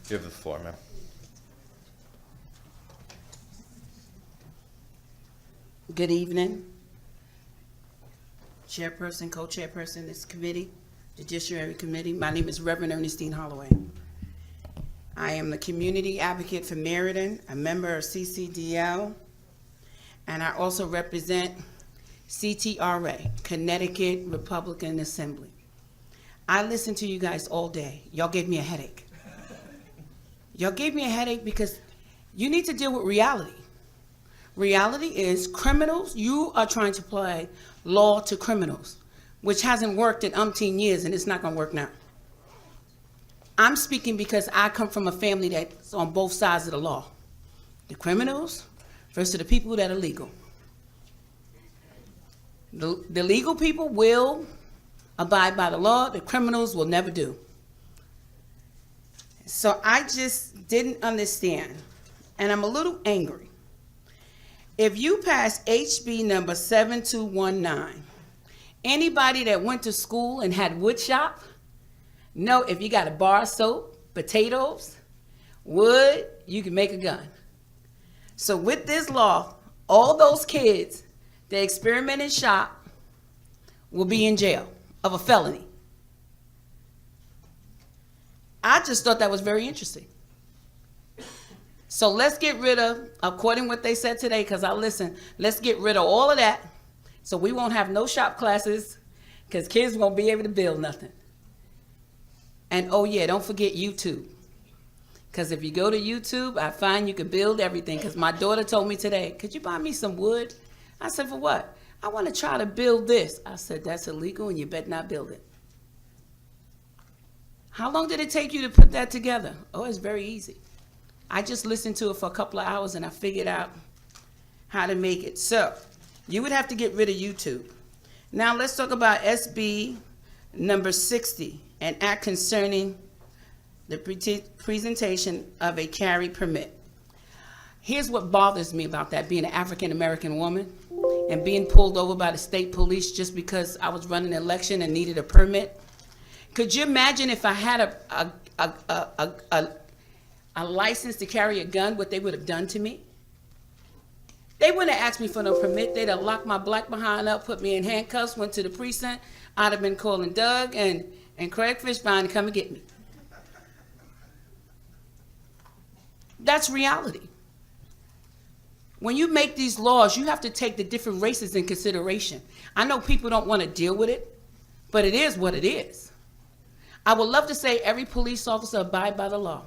You have the floor, ma'am. Good evening. Chairperson, co-chairperson of this committee, Judiciary Committee. My name is Reverend Ernestine Holloway. I am the community advocate for Meriden, a member of CCDL, and I also represent CTRA, Connecticut Republican Assembly. I listened to you guys all day. Y'all gave me a headache. Y'all gave me a headache because you need to deal with reality. Reality is criminals, you are trying to apply law to criminals, which hasn't worked in umpteen years and it's not gonna work now. I'm speaking because I come from a family that's on both sides of the law. The criminals versus the people that are legal. The legal people will abide by the law, the criminals will never do. So I just didn't understand, and I'm a little angry. If you pass HB number 7219, anybody that went to school and had wood shop, know if you got a bar of soap, potatoes, wood, you can make a gun. So with this law, all those kids that experiment in shop will be in jail of a felony. I just thought that was very interesting. So let's get rid of, according to what they said today, because I listened, let's get rid of all of that so we won't have no shop classes because kids won't be able to build nothing. And oh yeah, don't forget YouTube. Because if you go to YouTube, I find you can build everything. Because my daughter told me today, could you buy me some wood? I said, for what? I want to try to build this. I said, that's illegal and you better not build it. How long did it take you to put that together? Oh, it's very easy. I just listened to it for a couple of hours and I figured out how to make it. So you would have to get rid of YouTube. Now let's talk about SB number 60, an act concerning the presentation of a carry permit. Here's what bothers me about that, being an African-American woman and being pulled over by the state police just because I was running an election and needed a permit. Could you imagine if I had a license to carry a gun, what they would have done to me? They wouldn't have asked me for no permit. They'd have locked my black behind up, put me in handcuffs, went to the precinct. I'd have been calling Doug and Craig Fishbein to come and get me. That's reality. When you make these laws, you have to take the different races in consideration. I know people don't want to deal with it, but it is what it is. I would love to say every police officer abide by the law.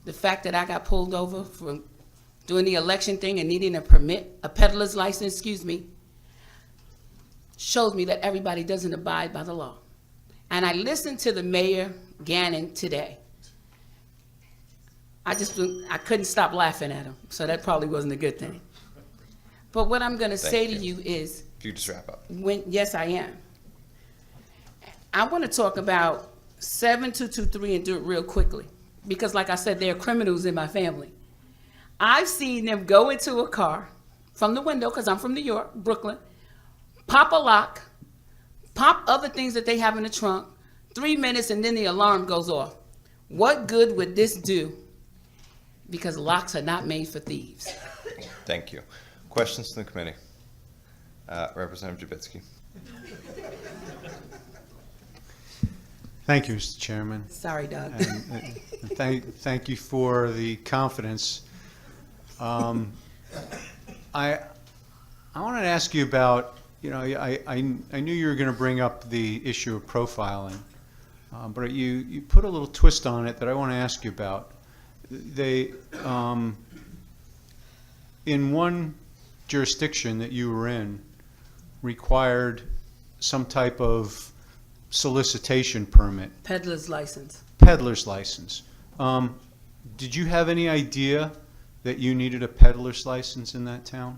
The fact that I got pulled over for doing the election thing and needing a permit, a peddler's license, shows me that everybody doesn't abide by the law. And I listened to the mayor, Gannon, today. I couldn't stop laughing at him, so that probably wasn't a good thing. But what I'm gonna say to you is, If you just wrap up. yes, I am. I want to talk about 7223 and do it real quickly. Because like I said, there are criminals in my family. I've seen them go into a car from the window, because I'm from New York, Brooklyn, pop a lock, pop other things that they have in the trunk, 3 minutes, and then the alarm goes off. What good would this do? Because locks are not made for thieves. Thank you. Questions to the committee? Representative Jabitsky. Thank you, Mr. Chairman. Sorry, Doug. And thank you for the confidence. I wanted to ask you about, I knew you were going to bring up the issue of profiling, but you put a little twist on it that I want to ask you about. They, in one jurisdiction that you were in, required some type of solicitation permit. Peddler's license. Peddler's license. Did you have any idea that you needed a peddler's license in that town?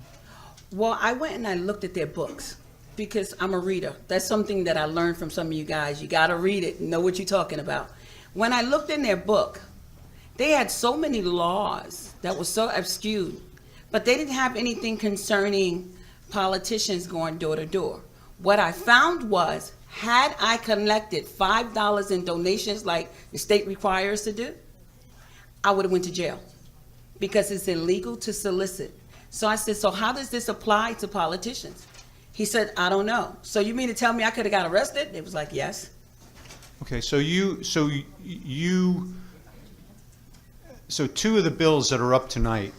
Well, I went and I looked at their books because I'm a reader. That's something that I learned from some of you guys. You got to read it and know what you're talking about. When I looked in their book, they had so many laws that were so obscure, but they didn't have anything concerning politicians going door to door. What I found was, had I collected $5 in donations like the state requires to do, I would have went to jail because it's illegal to solicit. So I said, so how does this apply to politicians? He said, I don't know. So you mean to tell me I could have got arrested? It was like, yes. Okay, so two of the bills that are up tonight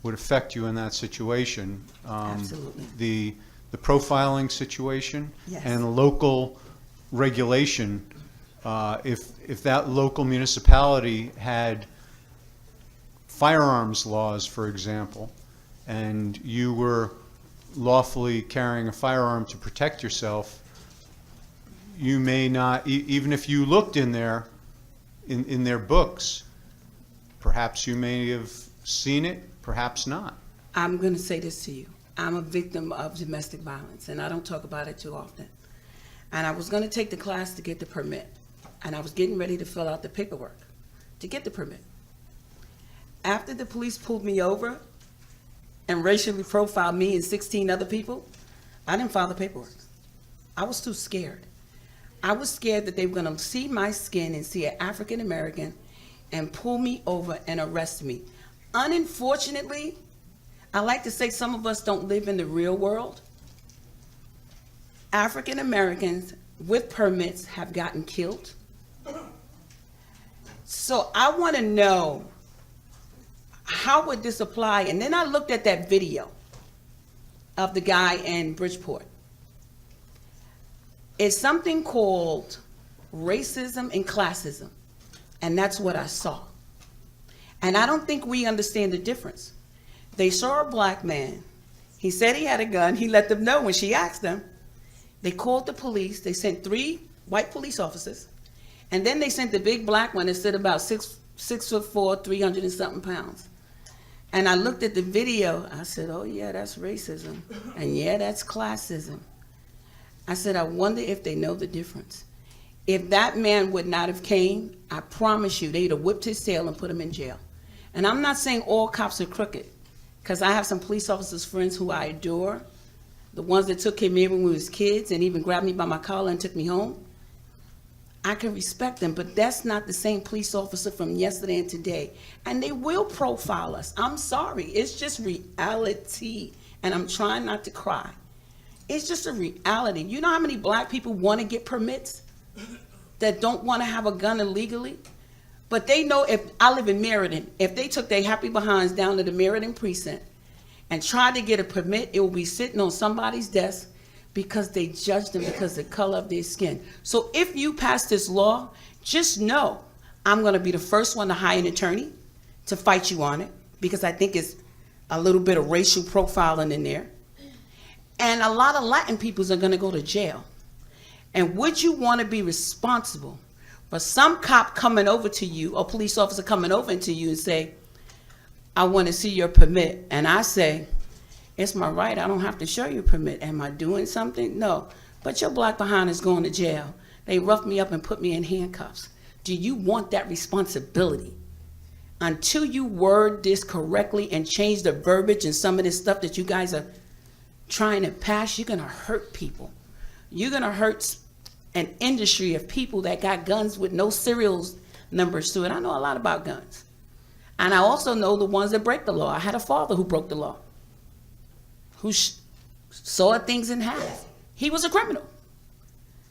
would affect you in that situation. Absolutely. The profiling situation. Yes. And local regulation. If that local municipality had firearms laws, for example, and you were lawfully carrying a firearm to protect yourself, you may not, even if you looked in there, in their books, perhaps you may have seen it, perhaps not. I'm going to say this to you. I'm a victim of domestic violence, and I don't talk about it too often. And I was going to take the class to get the permit, and I was getting ready to fill out the paperwork to get the permit. After the police pulled me over and racially profiled me and 16 other people, I didn't file the paperwork. I was too scared. I was scared that they were going to see my skin and see an African American and pull me over and arrest me. Unfortunately, I like to say some of us don't live in the real world. African Americans with permits have gotten killed. So I want to know, how would this apply? And then I looked at that video of the guy in Bridgeport. It's something called racism and classism, and that's what I saw. And I don't think we understand the difference. They saw a black man. He said he had a gun. He let them know when she asked them. They called the police. They sent 3 white police officers, and then they sent the big black one that stood about 6'4", 300 and something pounds. And I looked at the video. I said, oh yeah, that's racism, and yeah, that's classism. I said, I wonder if they know the difference. If that man would not have came, I promise you, they'd have whipped his tail and put him in jail. And I'm not saying all cops are crooked, because I have some police officers friends who I adore, the ones that took care of me when we was kids and even grabbed me by my collar and took me home. I can respect them, but that's not the same police officer from yesterday and today. And they will profile us. I'm sorry, it's just reality, and I'm trying not to cry. It's just a reality. You know how many black people want to get permits that don't want to have a gun illegally? But they know, if I live in Meriden, if they took their happy behinds down to the Meriden precinct and tried to get a permit, it will be sitting on somebody's desk because they judge them because of the color of their skin. So if you pass this law, just know I'm going to be the first one to hire an attorney to fight you on it, because I think it's a little bit of racial profiling in there. And a lot of Latin peoples are going to go to jail. And would you want to be responsible for some cop coming over to you, or police officer coming over to you and say, I want to see your permit? And I say, it's my right, I don't have to show you a permit. Am I doing something? No. But your black behind is going to jail. They roughed me up and put me in handcuffs. Do you want that responsibility? Until you word this correctly and change the verbiage and some of this stuff that you guys are trying to pass, you're going to hurt people. You're going to hurt an industry of people that got guns with no serial numbers to it. I know a lot about guns. And I also know the ones that break the law. I had a father who broke the law, who saw things in half. He was a criminal.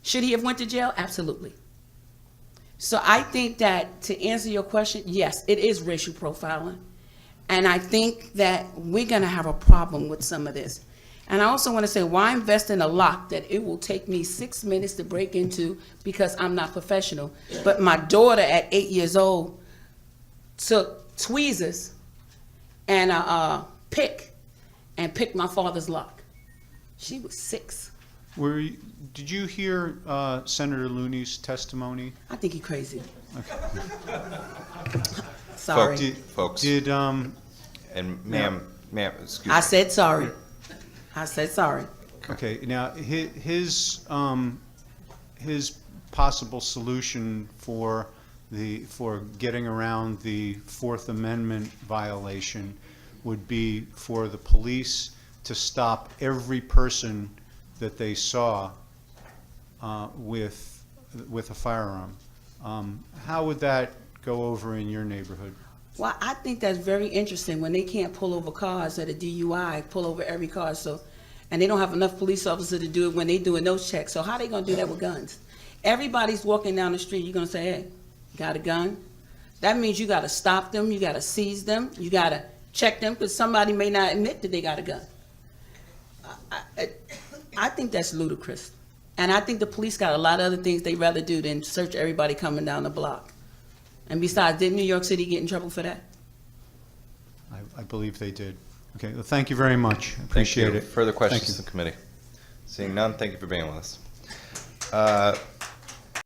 Should he have went to jail? Absolutely. So I think that, to answer your question, yes, it is racial profiling. And I think that we're going to have a problem with some of this. And I also want to say, why invest in a lock that it will take me 6 minutes to break into because I'm not professional? But my daughter at 8 years old took tweezers and a pick and picked my father's lock. She was 6. Did you hear Senator Looney's testimony? I think he's crazy. Okay. Sorry. Folks. And ma'am, excuse me. I said sorry. I said sorry. Okay, now his possible solution for getting around the Fourth Amendment violation would be for the police to stop every person that they saw with a firearm. How would that go over in your neighborhood? Well, I think that's very interesting when they can't pull over cars at a DUI, pull over every car, so, and they don't have enough police officers to do it when they doing those checks. So how they gonna do that with guns? Everybody's walking down the street, you're gonna say, hey, got a gun? That means you gotta stop them, you gotta seize them, you gotta check them, because somebody may not admit that they got a gun. I think that's ludicrous. And I think the police got a lot of other things they'd rather do than search everybody coming down the block. And besides, didn't New York City get in trouble for that? I believe they did. Okay, well, thank you very much. I appreciate Thank you. it. Further questions Thank to the committee? Seeing none, thank you for being with us.